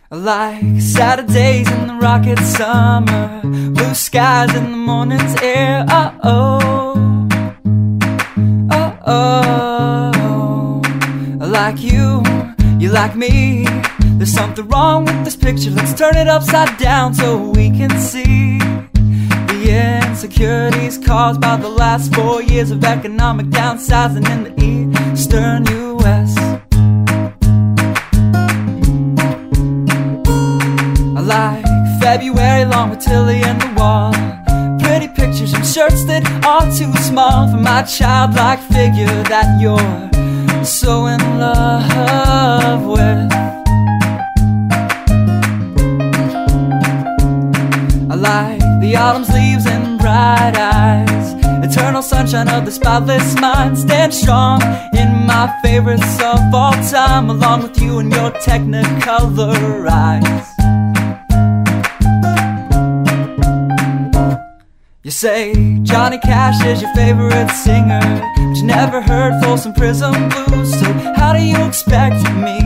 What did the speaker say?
Like Saturdays in the rocket summer, blue skies in the morning's air. Oh, oh, oh, oh. Like you like me. There's something wrong with this picture. Let's turn it upside down so we can see the insecurities caused by the last 4 years of economic downsizing in the eastern U.S. Like February long with Tilly and the wall, pretty pictures and shirts that are too small for my childlike figure that you're so in love with. I like the autumn's leaves and bright eyes, eternal sunshine of the spotless mind. Stand strong in my favorites of all time, along with you and your technicolor eyes. You say Johnny Cash is your favorite singer, but you never heard Folsom Prison Blues. So how do you expect me